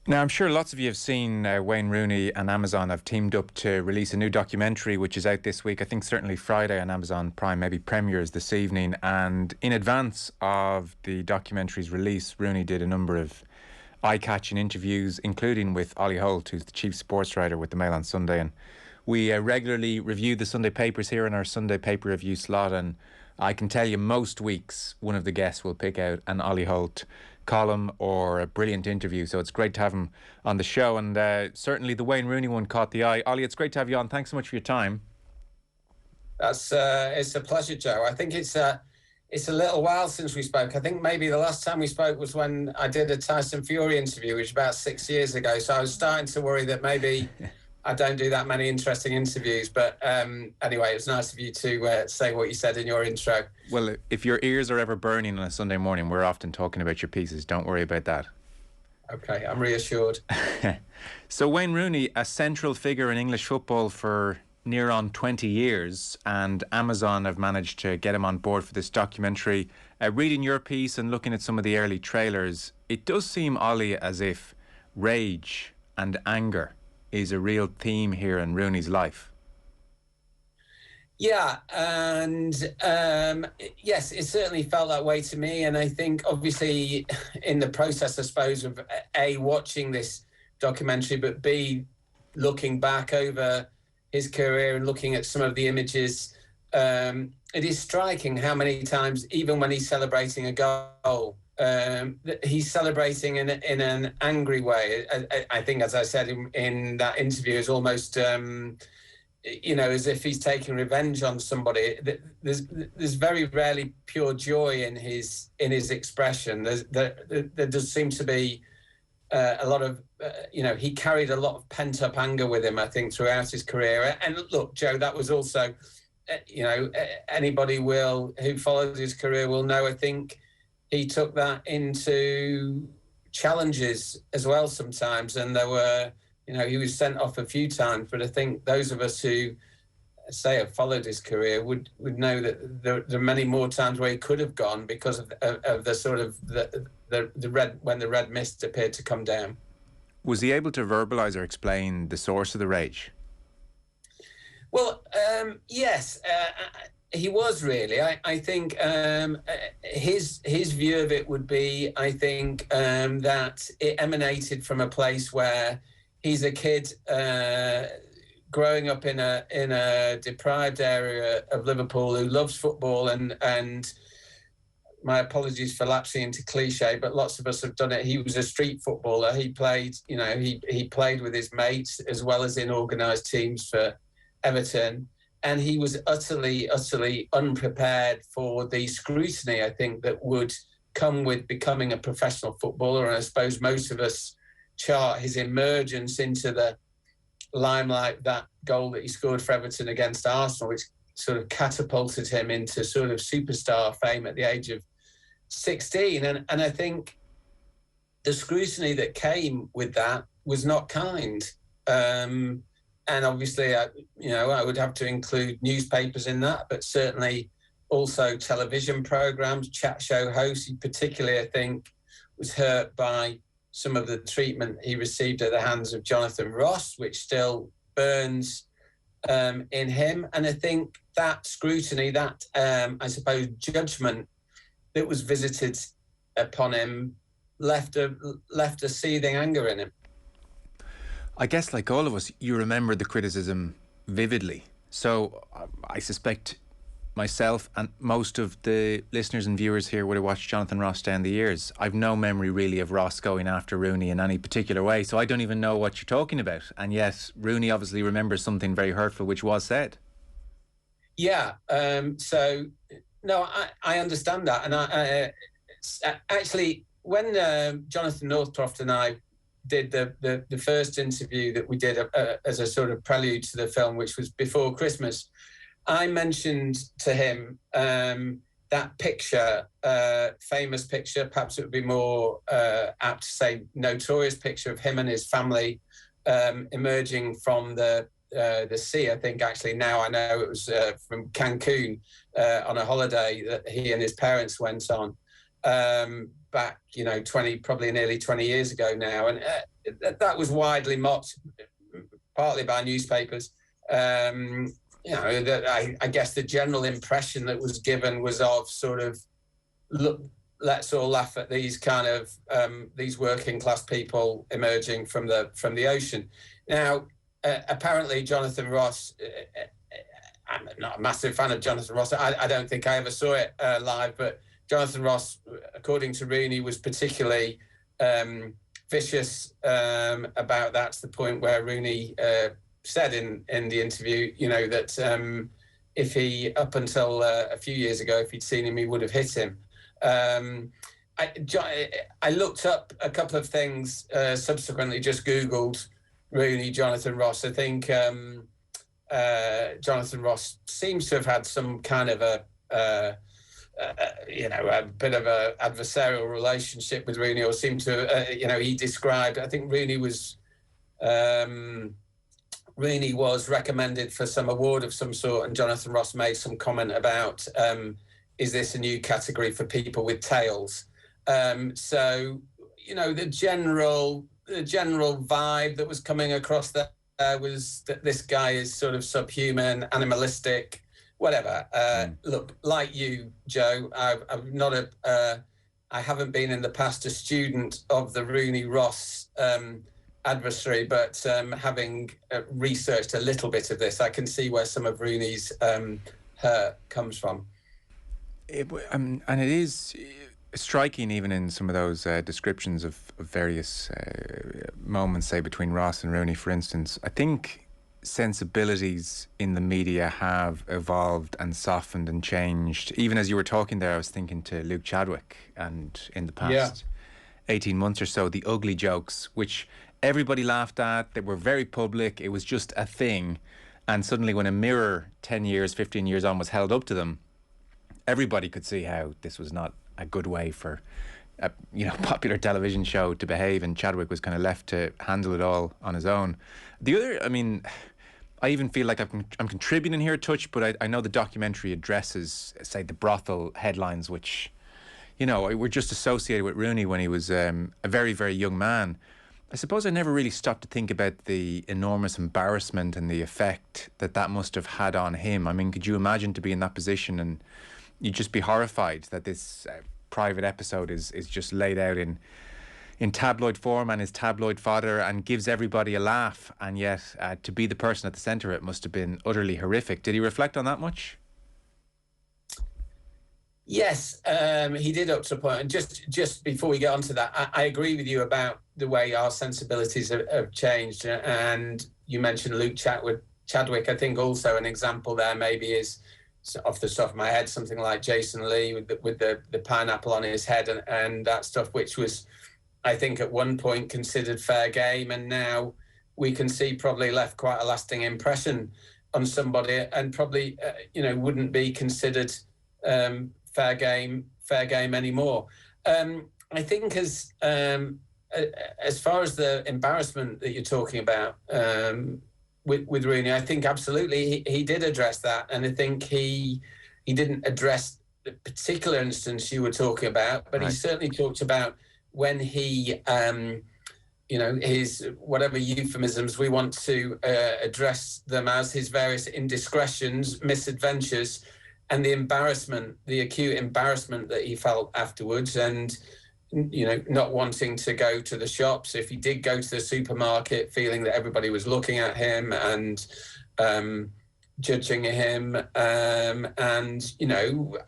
Now, I'm sure lots of you have seen Wayne Rooney and Amazon have teamed up to release a new documentary, which is out this week. I think certainly Friday on Amazon Prime, maybe premieres this evening. And in advance of the documentary's release, Rooney did a number of eye-catching interviews, including with Ollie Holt, who's the chief sports writer with the Mail on Sunday. And we regularly review the Sunday papers here in our Sunday paper review slot. And I can tell you most weeks one of the guests will pick out an Ollie Holt column or a brilliant interview. So it's great to have him on the show. And certainly the Wayne Rooney one caught the eye. Ollie, it's great to have you on. Thanks so much for your time. It's a pleasure, Joe. I think it's a little while since we spoke. I think maybe the last time we spoke was when I did a Tyson Fury interview, which was about 6 years ago. So I was starting to worry that maybe I don't do that many interesting interviews. But anyway, it was nice of you to say what you said in your intro. Well, if your ears are ever burning on a Sunday morning, we're often talking about your pieces. Don't worry about that. Okay, I'm reassured. So Wayne Rooney, a central figure in English football for near on 20 years, and Amazon have managed to get him on board for this documentary. Reading your piece and looking at some of the early trailers, it does seem, Ollie, as if rage and anger is a real theme here in Rooney's life. Yeah, and yes, it certainly felt that way to me. And I think obviously in the process, I suppose, of A, watching this documentary, but B, looking back over his career and looking at some of the images, it is striking how many times, even when he's celebrating a goal, he's celebrating in an angry way. I think, as I said in that interview, is almost as if he's taking revenge on somebody. There's very rarely pure joy in his expression. There does seem to be a lot of he carried a lot of pent-up anger with him, I think, throughout his career. And look, Joe, that was also anybody who followed his career will know, I think he took that into challenges as well sometimes, and there were he was sent off a few times, but I think those of us who say have followed his career would know that there are many more times where he could have gone because of the sort of the red, when the red mist appeared to come down. Was he able to verbalise or explain the source of the rage? Well, yes, he was really. I think his view of it would be, I think, that it emanated from a place where he's a kid growing up in a deprived area of Liverpool who loves football, and my apologies for lapsing into cliche, but lots of us have done it. He was a street footballer. He played, he played with his mates as well as in organised teams for Everton, and he was utterly unprepared for the scrutiny, I think, that would come with becoming a professional footballer. And I suppose most of us chart his emergence into the limelight, that goal that he scored for Everton against Arsenal, which sort of catapulted him into sort of superstar fame at the age of 16. And I think the scrutiny that came with that was not kind. And obviously, I would have to include newspapers in that, but certainly also television programs, chat show hosts. He particularly, I think, was hurt by some of the treatment he received at the hands of Jonathan Ross, which still burns in him. And I think that scrutiny, that, I suppose, judgment that was visited upon him left a seething anger in him. I guess, like all of us, you remember the criticism vividly. So I suspect myself and most of the listeners and viewers here would have watched Jonathan Ross down the years. I've no memory really of Ross going after Rooney in any particular way, so I don't even know what you're talking about. And yet Rooney obviously remembers something very hurtful which was said. Yeah. So no, I understand that. And I actually, when Jonathan Northcroft and I did the first interview that we did as a sort of prelude to the film, which was before Christmas, I mentioned to him that picture, famous picture, perhaps it would be more apt to say notorious picture of him and his family emerging from the sea. I think actually now I know it was from Cancun on a holiday that he and his parents went on. back, 20, probably nearly 20 years ago now. And that was widely mocked, partly by newspapers. That I guess the general impression that was given was of sort of, look, let's all laugh at these kind of these working class people emerging from the ocean. Now, apparently, Jonathan Ross. I'm not a massive fan of Jonathan Ross. I don't think I ever saw it live, but Jonathan Ross, according to Rooney, was particularly vicious about that, to the point where Rooney said in the interview, that if he, up until a few years ago, if he'd seen him, he would have hit him. I looked up a couple of things subsequently, just Googled Rooney, Jonathan Ross. I think Jonathan Ross seems to have had some kind of a bit of a adversarial relationship with Rooney, or seemed to, he described, I think Rooney was recommended for some award of some sort, and Jonathan Ross made some comment about, is this a new category for people with tails? So, the general vibe that was coming across there was that this guy is sort of subhuman, animalistic, whatever. Look, like you, Joe, I'm not I haven't been in the past a student of the Rooney Ross adversary, but having researched a little bit of this, I can see where some of Rooney's hurt comes from. And it is striking, even in some of those descriptions of various moments, say between Ross and Rooney, for instance. I think sensibilities in the media have evolved and softened and changed. Even as you were talking there, I was thinking to Luke Chadwick, and in the past 18 months or so, the ugly jokes, which everybody laughed at, they were very public, it was just a thing. And suddenly when a mirror 10 years, 15 years on was held up to them, everybody could see how this was not a good way for a popular television show to behave, and Chadwick was kind of left to handle it all on his own. The other, I even feel like I'm contributing here a touch, but I know the documentary addresses, say, the brothel headlines, which, were just associated with Rooney when he was a very, very young man. I suppose I never really stopped to think about the enormous embarrassment and the effect that must have had on him. I mean, could you imagine to be in that position and you'd just be horrified that this private episode is just laid out in tabloid form, and his tabloid fodder, and gives everybody a laugh, and yet to be the person at the centre of it must have been utterly horrific. Did he reflect on that much? Yes, he did up to a point. And just before we get on to that, I agree with you about the way our sensibilities have changed. And you mentioned Luke Chadwick. I think also an example there maybe is, off the top of my head, something like Jason Lee with the pineapple on his head and that stuff, which was, I think, at one point considered fair game, and now we can see probably left quite a lasting impression on somebody, and probably wouldn't be considered fair game anymore. I think as far as the embarrassment that you're talking about with Rooney, I think absolutely he did address that, and I think he didn't address the particular instance you were talking about, but right. He certainly talked about when he, his whatever euphemisms we want to address them as, his various indiscretions, misadventures, and the embarrassment, the acute embarrassment that he felt afterwards, and not wanting to go to the shops. If he did go to the supermarket, feeling that everybody was looking at him and judging him, and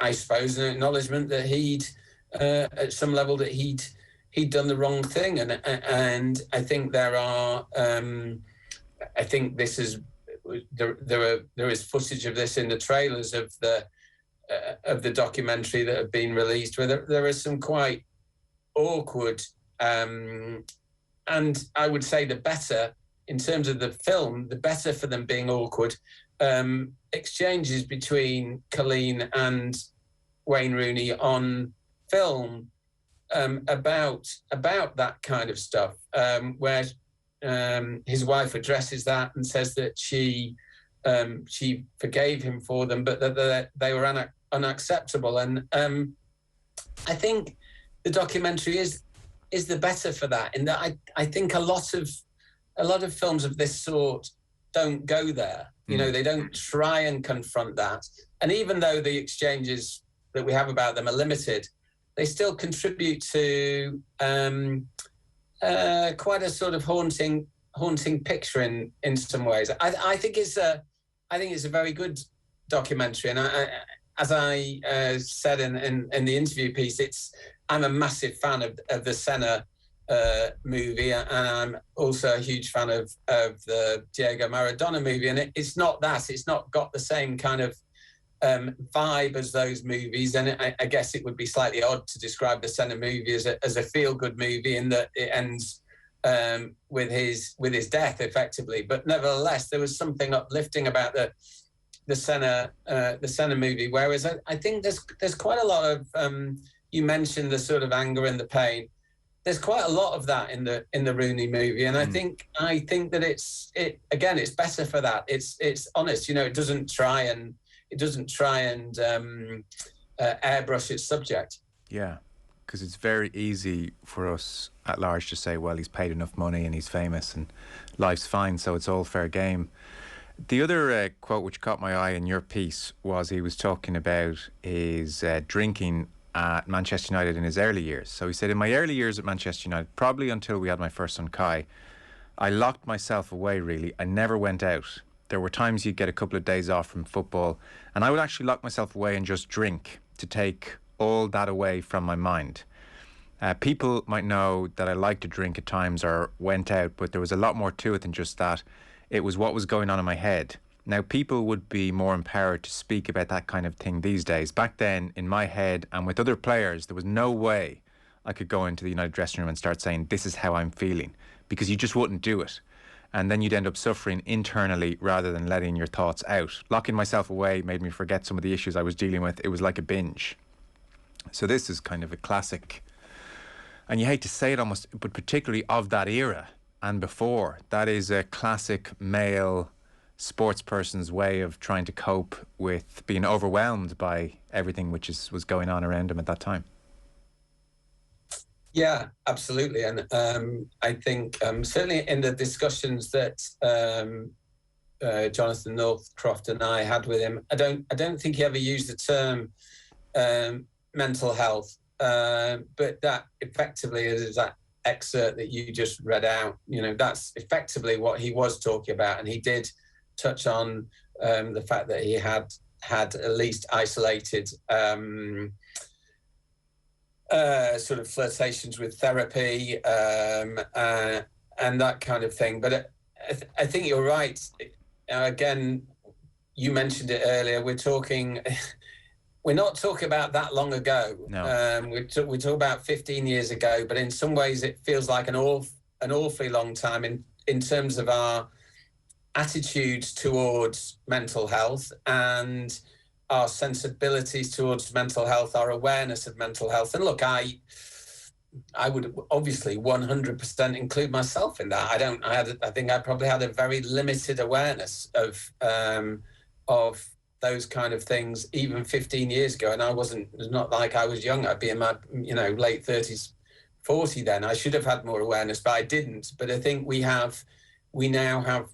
I suppose an acknowledgement that he'd at some level that he'd done the wrong thing, and I think there are I think this is there is footage of this in the trailers of the documentary that have been released, where there is some quite awkward, and I would say the better, in terms of the film, the better for them being awkward, exchanges between Colleen and Wayne Rooney on film about that kind of stuff, where his wife addresses that and says that she forgave him for them, but that they were unacceptable. And I think the documentary is the better for that. In that I think a lot of films of this sort don't go there. They don't try and confront that. And even though the exchanges that we have about them are limited, they still contribute to quite a sort of haunting picture in some ways. I think it's a very good documentary, and as I said in the interview piece, I'm a massive fan of the Senna movie, and I'm also a huge fan of the Diego Maradona movie. And it's not got the same kind of vibe as those movies. And I guess it would be slightly odd to describe the Senna movie as a feel-good movie in that it ends with his death, effectively. But nevertheless, there was something uplifting about the Senna movie. Whereas I think there's quite a lot of you mentioned the sort of anger and the pain. There's quite a lot of that in the Rooney movie, and I think that it's better for that. It's honest, It doesn't try and airbrush its subject. Yeah, because it's very easy for us at large to say, well, he's paid enough money and he's famous and life's fine, so it's all fair game. The other quote which caught my eye in your piece was he was talking about his drinking at Manchester United in his early years. So he said, in my early years at Manchester United, probably until we had my first son Kai, I locked myself away, really. I never went out. There were times you'd get a couple of days off from football, and I would actually lock myself away and just drink to take all that away from my mind. People might know that I liked to drink at times or went out, but there was a lot more to it than just that. It was what was going on in my head. Now, people would be more empowered to speak about that kind of thing these days. Back then, in my head and with other players, there was no way I could go into the United dressing room and start saying, this is how I'm feeling, because you just wouldn't do it. And then you'd end up suffering internally rather than letting your thoughts out. Locking myself away made me forget some of the issues I was dealing with. It was like a binge. So this is kind of a classic, and you hate to say it almost, but particularly of that era and before. That is a classic male sports person's way of trying to cope with being overwhelmed by everything which was going on around him at that time. Yeah, absolutely. And I think certainly in the discussions that Jonathan Northcroft and I had with him, I don't think he ever used the term mental health, but that effectively is that excerpt that you just read out. That's effectively what he was talking about, and he did touch on the fact that he had at least isolated sort of flirtations with therapy and that kind of thing. But I think you're right. Again, you mentioned it earlier. We're not talking about that long ago. No. We talk about 15 years ago, but in some ways it feels like an awfully long time in terms of our attitudes towards mental health and our sensibilities towards mental health, our awareness of mental health. And look, I would obviously 100% include myself in that. I think I probably had a very limited awareness of those kind of things even 15 years ago. And it's not like I was young. I'd be in my, late 30s, 40 then. I should have had more awareness, but I didn't. But I think we now have,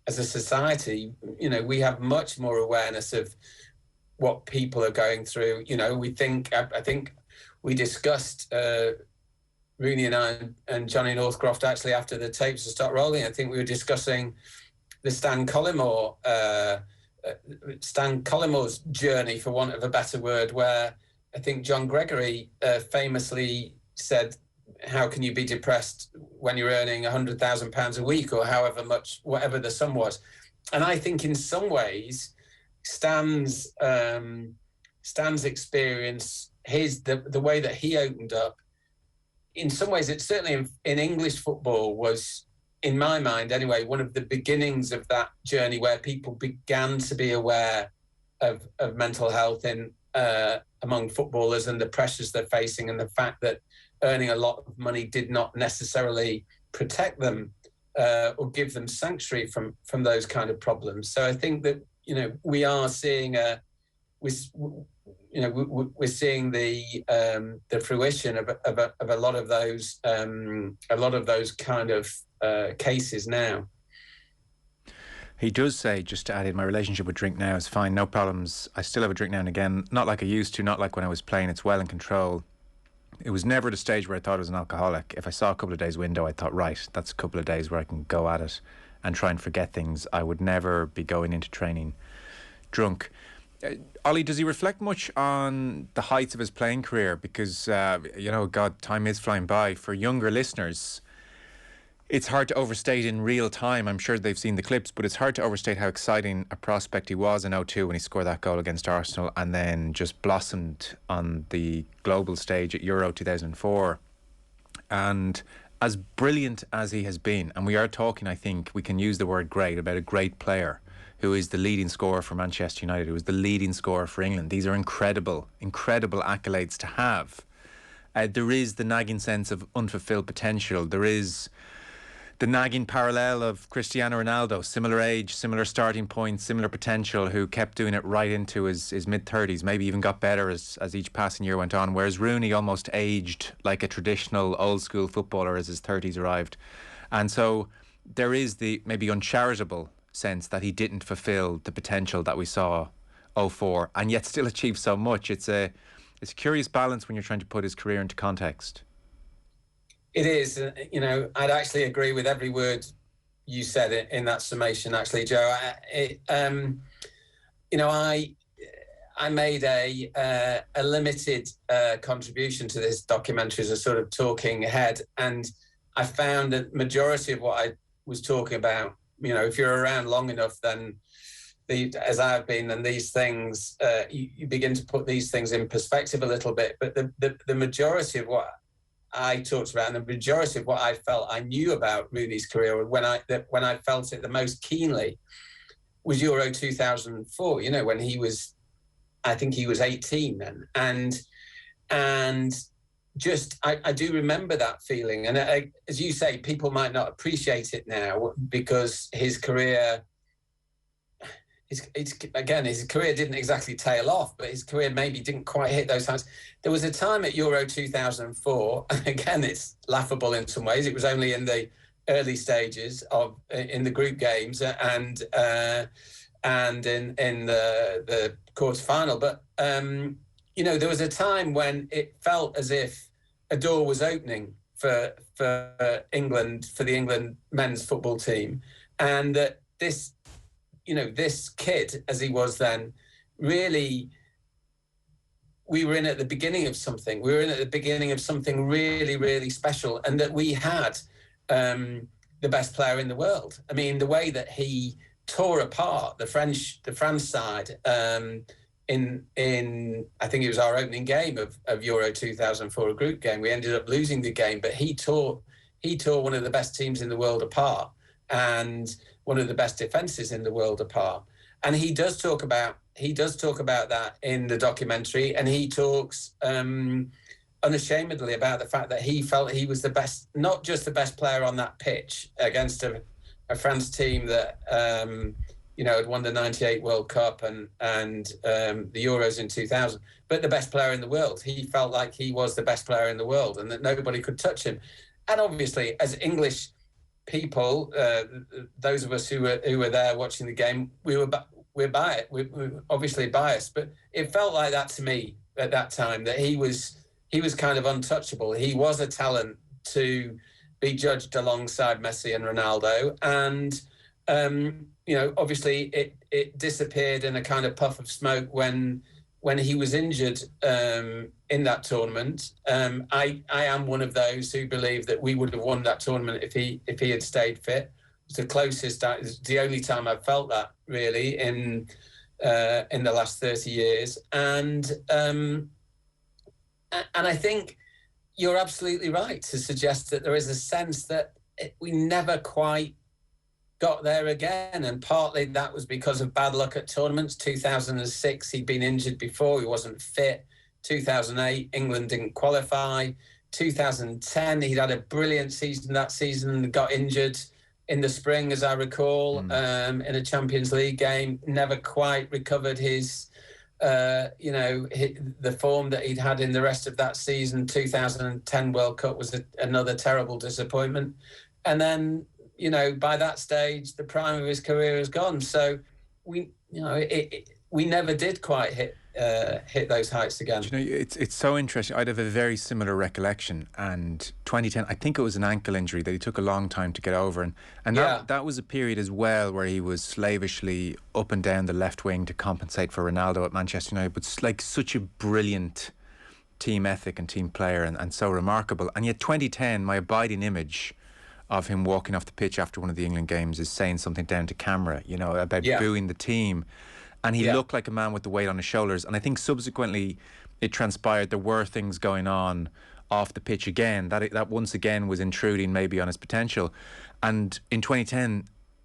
as a society, we have much more awareness of what people are going through. I think we discussed Rooney and I and Johnny Northcroft actually after the tapes to start rolling. I think we were discussing the Stan Collimore's journey, for want of a better word, where I think John Gregory famously said, how can you be depressed when you're earning £100,000 a week or however much, whatever the sum was? And I think in some ways, Stan's experience, the way that he opened up, in some ways, it's certainly in English football was, in my mind anyway, one of the beginnings of that journey where people began to be aware of mental health among footballers and the pressures they're facing, and the fact that earning a lot of money did not necessarily protect them or give them sanctuary from those kind of problems. So I think that we are seeing we're seeing the fruition of a lot of those kind of cases now. He does say, just to add in, my relationship with drink now is fine, no problems. I still have a drink now and again, not like I used to, not like when I was playing. It's well in control. It was never at a stage where I thought I was an alcoholic. If I saw a couple of days window, I thought, right, that's a couple of days where I can go at it and try and forget things. I would never be going into training drunk. Ollie, does he reflect much on the heights of his playing career? Because, God, time is flying by. For younger listeners, it's hard to overstate in real time. I'm sure they've seen the clips, but it's hard to overstate how exciting a prospect he was in 2002 when he scored that goal against Arsenal and then just blossomed on the global stage at Euro 2004. And as brilliant as he has been, and we are talking, I think we can use the word great, about a great player who is the leading scorer for Manchester United, who is the leading scorer for England. These are incredible, incredible accolades to have. There is the nagging sense of unfulfilled potential. There is the nagging parallel of Cristiano Ronaldo, similar age, similar starting point, similar potential, who kept doing it right into his mid-30s, maybe even got better as each passing year went on, whereas Rooney almost aged like a traditional old-school footballer as his 30s arrived. And so there is the maybe uncharitable sense that he didn't fulfil the potential that we saw 2004 and yet still achieved so much. It's a curious balance when you're trying to put his career into context. It is, I'd actually agree with every word you said in that summation, actually, Joe. I made a limited contribution to this documentary as a sort of talking head, and I found that majority of what I was talking about, if you're around long enough, then as I've been, then these things, you begin to put these things in perspective a little bit. But the majority of what I talked about, and the majority of what I felt I knew about Rooney's career when I felt it the most keenly was Euro 2004, when he was, I think he was 18 then. And just, I do remember that feeling. And as you say, people might not appreciate it now because his career, his career didn't exactly tail off, but his career maybe didn't quite hit those heights. There was a time at Euro 2004, and again, it's laughable in some ways. It was only in the early stages in the group games and in the quarterfinal. But there was a time when it felt as if a door was opening for England, for the England men's football team, and that this kid, as he was then, really, we were in at the beginning of something. We were in at the beginning of something really, really special, and that we had the best player in the world. I mean, the way that he tore apart the France side in I think it was our opening game of Euro 2004, a group game. We ended up losing the game, but he tore one of the best teams in the world apart, and one of the best defenses in the world apart. And he does talk about that in the documentary, and he talks unashamedly about the fact that he felt he was the best, not just the best player on that pitch against a France team that had won the '98 World Cup and the Euros in 2000, but the best player in the world. He felt like he was the best player in the world and that nobody could touch him. And obviously, as English people, those of us who were there watching the game, we're obviously biased, but it felt like that to me at that time, that he was kind of untouchable. He was a talent to be judged alongside Messi and Ronaldo, and obviously it disappeared in a kind of puff of smoke when he was injured in that tournament. I am one of those who believe that we would have won that tournament if he had stayed fit. It's the closest, it's the only time I've felt that really in the last 30 years. And I think you're absolutely right to suggest that there is a sense that we never quite got there again, and partly that was because of bad luck at tournaments. 2006, he'd been injured before, he wasn't fit. 2008, England didn't qualify. 2010, he'd had a brilliant season that season and got injured in the spring, as I recall, in a Champions League game. Never quite recovered his the form that he'd had in the rest of that season. 2010 World Cup was another terrible disappointment. And then, by that stage, the prime of his career is gone. So we never did quite hit those heights again. It's so interesting. I'd have a very similar recollection. And 2010, I think it was an ankle injury that he took a long time to get over, and that was a period as well where he was slavishly up and down the left wing to compensate for Ronaldo at Manchester United. But like such a brilliant team ethic and team player, and so remarkable. And yet 2010, my abiding image of him walking off the pitch after one of the England games is saying something down to camera, about booing the team. And he looked like a man with the weight on his shoulders. And I think subsequently it transpired there were things going on off the pitch again, that once again was intruding maybe on his potential. And in 2010,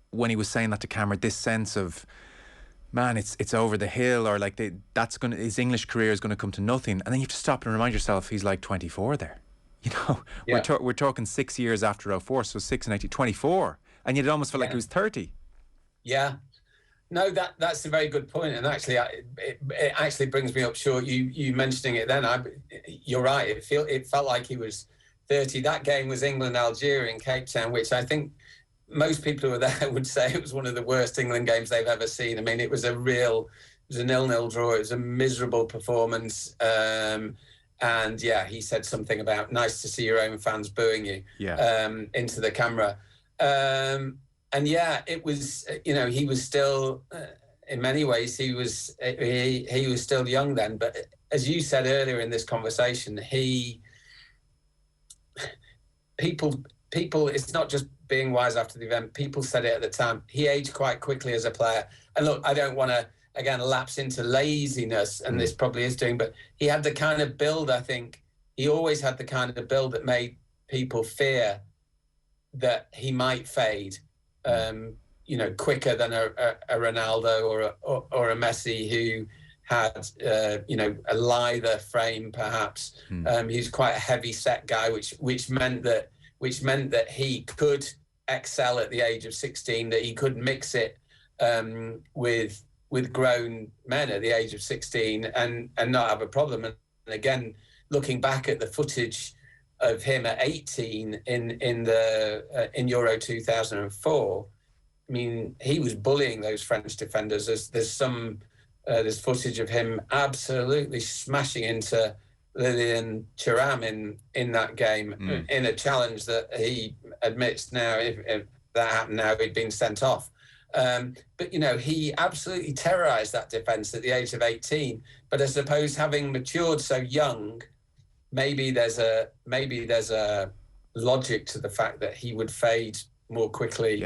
when he was saying that to camera, this sense of, man, it's over the hill, or like his English career is going to come to nothing. And then you have to stop and remind yourself he's like 24 there. We're talking 6 years after 04, so 6 and 8, 24. And yet it almost felt like he was 30. Yeah. No, that's a very good point, and actually, it actually brings me up short. You mentioning it then, you're right. It felt like he was 30. That game was England-Algeria in Cape Town, which I think most people who were there would say it was one of the worst England games they've ever seen. I mean, it was a 0-0 draw. It was a miserable performance. And he said something about nice to see your own fans booing you into the camera. And it was, he was still, in many ways, he was still young then. But as you said earlier in this conversation, people, it's not just being wise after the event. People said it at the time. He aged quite quickly as a player. And look, I don't want to, again, lapse into laziness, and this probably is doing, but he had the kind of build, I think, he always had the kind of build that made people fear that he might fade. Quicker than a Ronaldo or a Messi who had a lither frame perhaps. He's quite a heavy set guy, which meant that he could excel at the age of 16, that he could mix it with grown men at the age of 16 and not have a problem. And again, looking back at the footage of him at 18 in Euro 2004, I mean, he was bullying those French defenders. There's footage of him absolutely smashing into Lilian Thuram in that game, in a challenge that he admits now, if that happened now, he'd been sent off. But he absolutely terrorised that defence at the age of 18. But I suppose having matured so young, maybe there's a logic to the fact that he would fade more quickly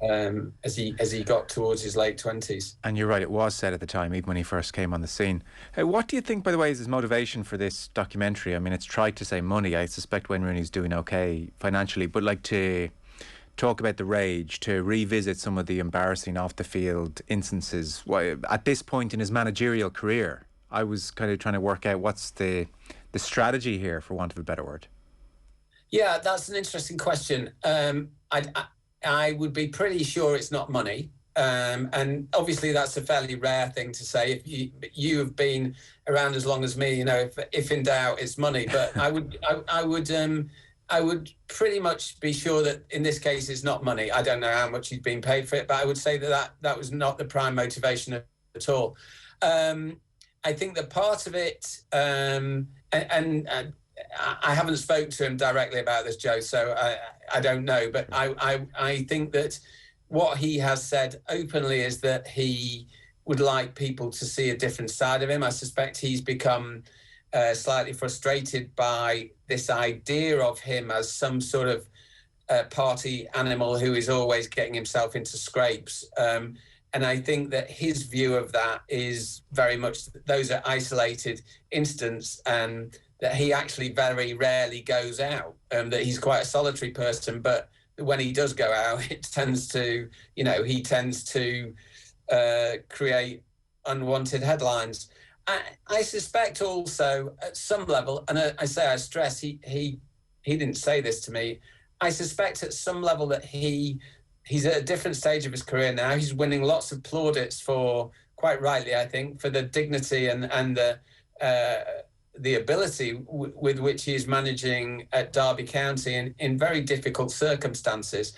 as he got towards his late 20s. And you're right, it was said at the time, even when he first came on the scene. What do you think, by the way, is his motivation for this documentary? I mean, it's tried to say money. I suspect Wayne Rooney's doing okay financially, but like to talk about the rage, to revisit some of the embarrassing off-the-field instances. At this point in his managerial career, I was kind of trying to work out what's the strategy here, for want of a better word. Yeah, that's an interesting question. I would be pretty sure it's not money. And obviously that's a fairly rare thing to say. If you have been around as long as me, if in doubt, it's money. But I would pretty much be sure that in this case it's not money. I don't know how much he's been paid for it, but I would say that was not the prime motivation at all. I think that part of it, and I haven't spoken to him directly about this, Joe, so I don't know. But I think that what he has said openly is that he would like people to see a different side of him. I suspect he's become slightly frustrated by this idea of him as some sort of party animal who is always getting himself into scrapes. And I think that his view of that is very much those are isolated incidents, and that he actually very rarely goes out, that he's quite a solitary person, but when he does go out, he tends to create unwanted headlines. I suspect also at some level, and I stress, he didn't say this to me, I suspect at some level that he's at a different stage of his career now. He's winning lots of plaudits for quite rightly, I think, for the dignity and the ability with which he is managing at Derby County in very difficult circumstances.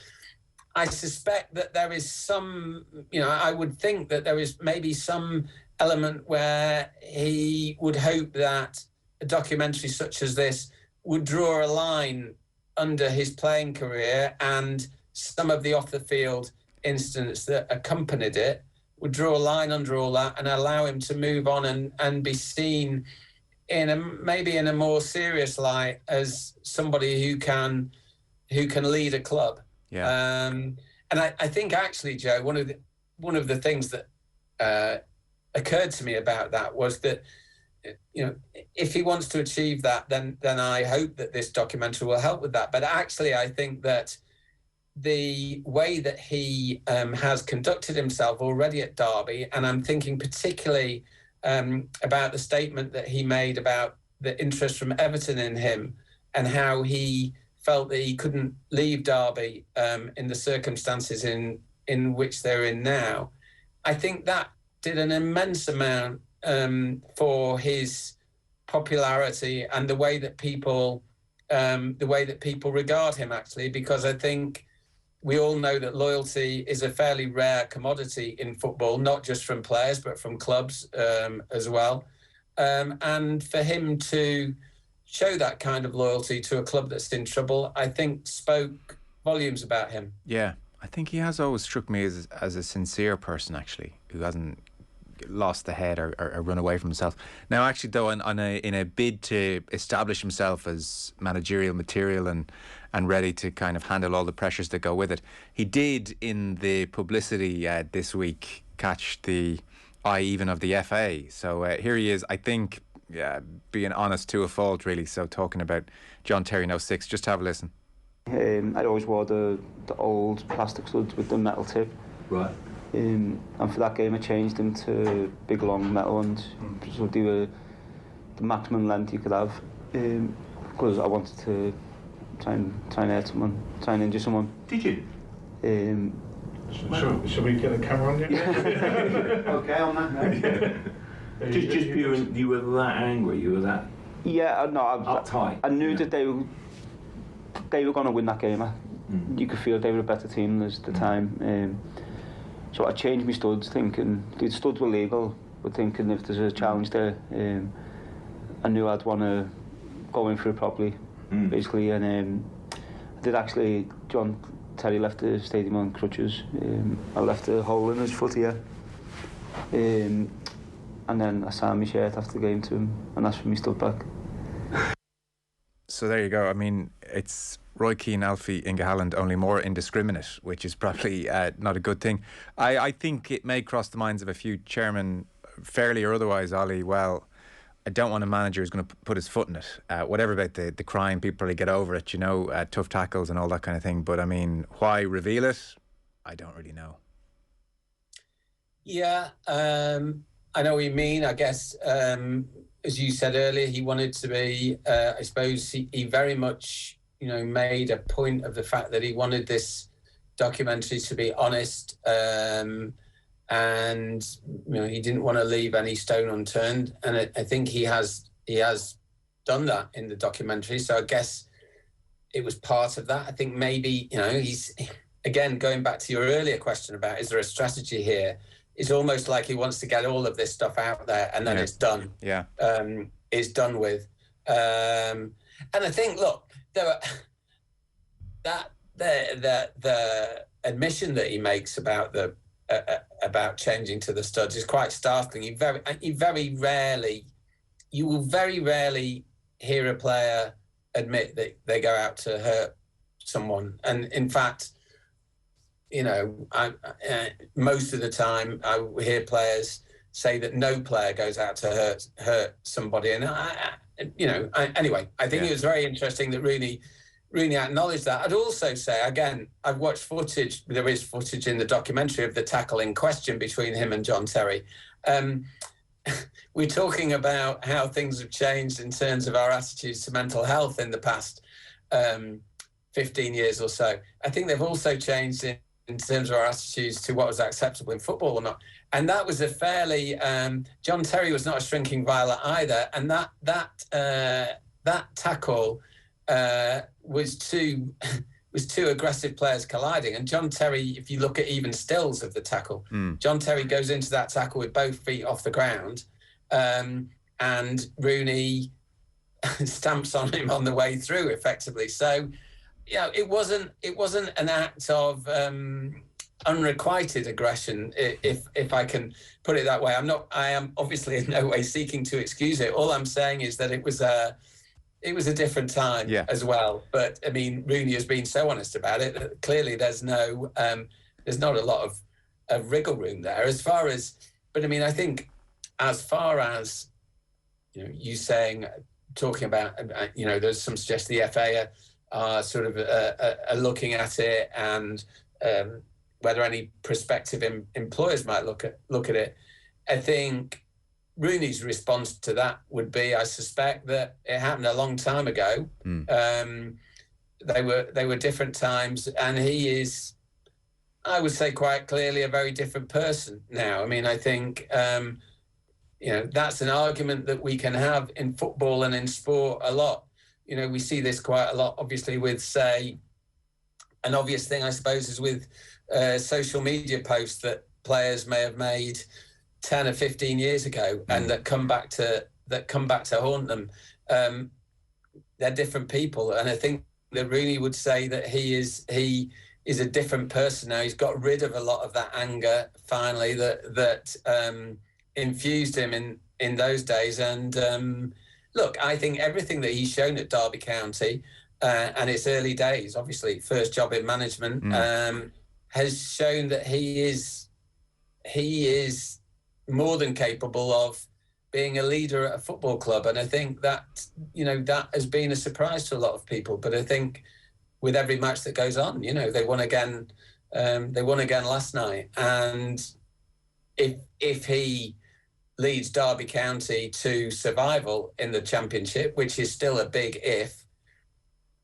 I suspect that there is some, I would think that there is maybe some element where he would hope that a documentary such as this would draw a line under his playing career, and some of the off-the-field incidents that accompanied it would draw a line under all that and allow him to move on and be seen maybe in a more serious light as somebody who can lead a club. Yeah. And I think actually, Joe, one of the things that occurred to me about that was that, if he wants to achieve that, then I hope that this documentary will help with that. But actually, I think that the way that he has conducted himself already at Derby, and I'm thinking particularly about the statement that he made about the interest from Everton in him and how he felt that he couldn't leave Derby in the circumstances in which they're in now. I think that did an immense amount for his popularity and the way that people regard him, actually, because I think we all know that loyalty is a fairly rare commodity in football, not just from players, but from clubs as well. And for him to show that kind of loyalty to a club that's in trouble, I think spoke volumes about him. Yeah, I think he has always struck me as a sincere person, actually, who hasn't lost the head or run away from himself. Now, actually, though, in a bid to establish himself as managerial material and ready to kind of handle all the pressures that go with it, he did, in the publicity this week, catch the eye even of the FA. So here he is, I think, being honest to a fault, really. So talking about John Terry in 06, just have a listen. I always wore the old plastic studs with the metal tip. Right. And for that game I changed them to big long metal ones, so they were the maximum length you could have, because I wanted to try and hurt someone, try and injure someone. Did you? Should we get a camera on you? Okay, on that note. Just you were that angry, you were that... Yeah, no, uptight. I knew that they were going to win that game. You could feel they were a better team at the time. So I changed my studs, thinking the studs were legal, but thinking if there's a challenge there, I knew I'd want to go in for it properly, basically. And I did actually. John Terry left the stadium on crutches. I left a hole in his foot here, and then I signed my shirt after the game to him and asked for my stud back. So there you go. I mean, it's Roy Keane, Alfie Ingehalland, only more indiscriminate, which is probably not a good thing. I think it may cross the minds of a few chairmen, fairly or otherwise, Ollie, well, I don't want a manager who's going to put his foot in it. Whatever about the crime, people probably get over it, tough tackles and all that kind of thing. But I mean, why reveal it? I don't really know. Yeah, I know what you mean. I guess, as you said earlier, he wanted to be, I suppose he very much, made a point of the fact that he wanted this documentary to be honest, and, he didn't want to leave any stone unturned. And I think he has done that in the documentary. So I guess it was part of that. I think maybe, he's, again, going back to your earlier question about, is there a strategy here? It's almost like he wants to get all of this stuff out there and then it's done. Yeah. It's done with. And I think, look, the admission that he makes about about changing to the studs is quite startling. You will very rarely hear a player admit that they go out to hurt someone. And in fact, most of the time I hear players say that no player goes out to hurt somebody. And anyway, I think it was very interesting that Rooney acknowledged that. I'd also say, again, I've watched footage. There is footage in the documentary of the tackle in question between him and John Terry. We're talking about how things have changed in terms of our attitudes to mental health in the past 15 years or so. I think they've also changed in terms of our attitudes to what was acceptable in football or not. And that was a fairly John Terry was not a shrinking violet either, and that tackle was two aggressive players colliding. And John Terry, if you look at even stills of the tackle, John Terry goes into that tackle with both feet off the ground, and Rooney stamps on him on the way through, effectively. So, it wasn't an act of unrequited aggression, if I can put it that way. I am obviously in no way seeking to excuse it. All I'm saying is that it was a different time as well. But I mean, Rooney has been so honest about it that clearly there's not a lot of wriggle room there. But I mean, I think as far as you talking about, there's some suggestion the FA are sort of are looking at it, and whether any prospective employers might look at it. I think Rooney's response to that would be, I suspect that it happened a long time ago. They were different times, and he is, I would say quite clearly, a very different person now. I mean, I think that's an argument that we can have in football and in sport a lot. We see this quite a lot, obviously, with, say, an obvious thing, I suppose, is with social media posts that players may have made 10 or 15 years ago, and that come back to haunt them. They're different people, and I think that Rooney would say that he is a different person now. He's got rid of a lot of that anger finally that infused him in those days. And look, I think everything that he's shown at Derby County, and its early days, obviously first job in management, has shown that he is more than capable of being a leader at a football club. And I think that that has been a surprise to a lot of people. But I think with every match that goes on, they won again. They won again last night, and if he leads Derby County to survival in the Championship, which is still a big if,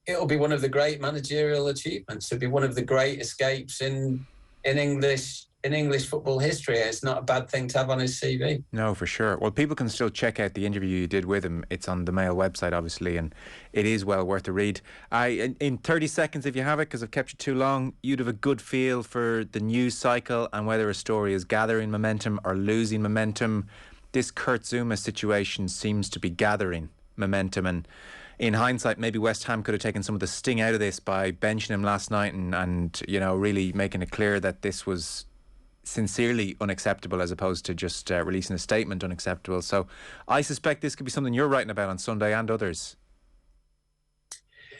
it'll be one of the great managerial achievements. It'll be one of the great escapes in English football history. It's not a bad thing to have on his CV. No, for sure. Well, people can still check out the interview you did with him. It's on the Mail website, obviously, and it is well worth a read. In 30 seconds, if you have it, because I've kept you too long, you'd have a good feel for the news cycle and whether a story is gathering momentum or losing momentum. This Kurt Zouma situation seems to be gathering momentum, and in hindsight, maybe West Ham could have taken some of the sting out of this by benching him last night and really making it clear that this was sincerely unacceptable, as opposed to just releasing a statement unacceptable. So I suspect this could be something you're writing about on Sunday, and others.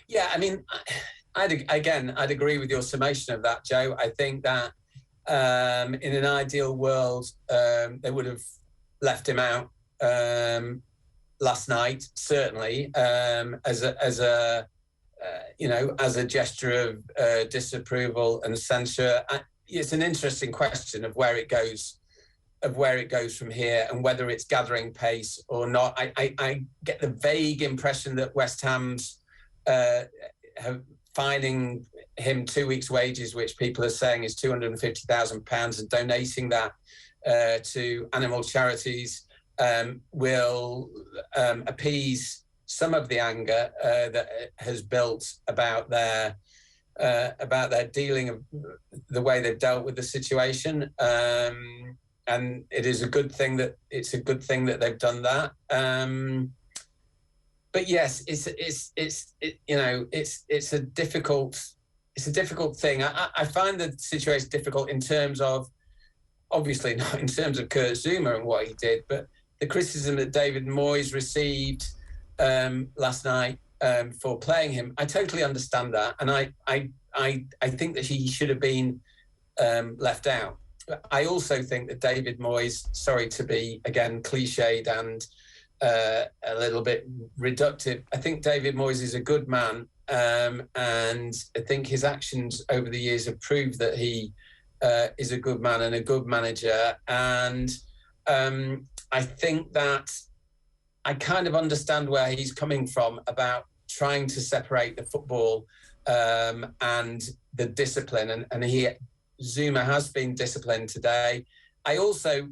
Yeah, I mean, I'd agree with your summation of that, Joe. I think that in an ideal world, they would have left him out last night, certainly, as a gesture of disapproval and censure. It's an interesting question of where it goes from here, and whether it's gathering pace or not. I get the vague impression that West Ham's fining him 2 weeks' wages, which people are saying is £250,000, and donating that to animal charities will appease some of the anger that has built about their dealing of the way they've dealt with the situation, and it's a good thing that they've done that. But yes, it's a difficult thing. I find the situation difficult in terms of, obviously not in terms of Kurt Zouma and what he did, but the criticism that David Moyes received last night for playing him. I totally understand that, and I think that he should have been left out. I also think that David Moyes, sorry to be again cliched and a little bit reductive, I think David Moyes is a good man, and I think his actions over the years have proved that he is a good man and a good manager. And I think that I kind of understand where he's coming from about trying to separate the football and the discipline, and he Zouma has been disciplined today. I also,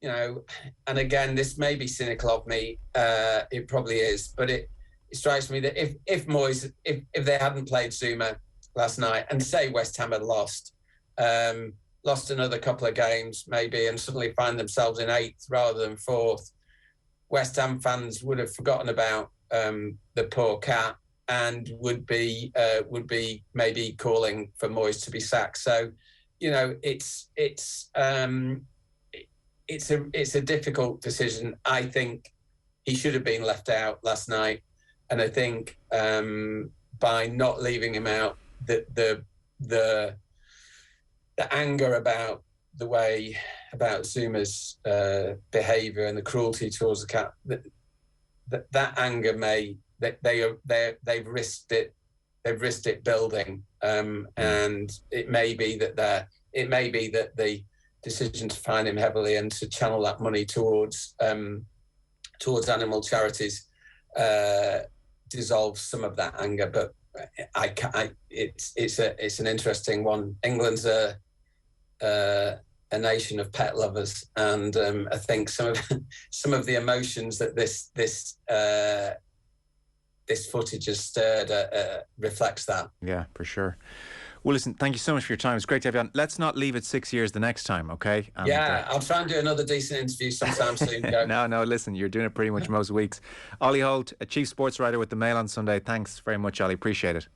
and again, this may be cynical of me. It probably is, but it strikes me that if Moyes, if they hadn't played Zouma last night, and say West Ham had lost another couple of games maybe, and suddenly find themselves in 8th rather than 4th, West Ham fans would have forgotten about the poor cat and would be maybe calling for Moyes to be sacked. So, it's a difficult decision. I think he should have been left out last night, and I think by not leaving him out, the anger about Zouma's behaviour and the cruelty towards the cat, that anger they've risked it building, and it may be that the decision to fine him heavily and to channel that money towards animal charities dissolves some of that anger. But it's an interesting one. England's a nation of pet lovers, and I think some of the emotions that this footage has stirred reflects that. Yeah, for sure. Well, listen, thank you so much for your time. It's great to have you on. Let's not leave it 6 years the next time, okay? And, I'll try and do another decent interview sometime soon. No, listen, you're doing it pretty much most weeks. Ollie Holt, a chief sports writer with the Mail on Sunday. Thanks very much, Ollie. Appreciate it.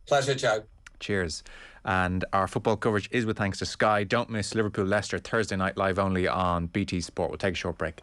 Pleasure, Joe. Cheers. And our football coverage is with thanks to Sky. Don't miss Liverpool-Leicester Thursday night live only on BT Sport. We'll take a short break.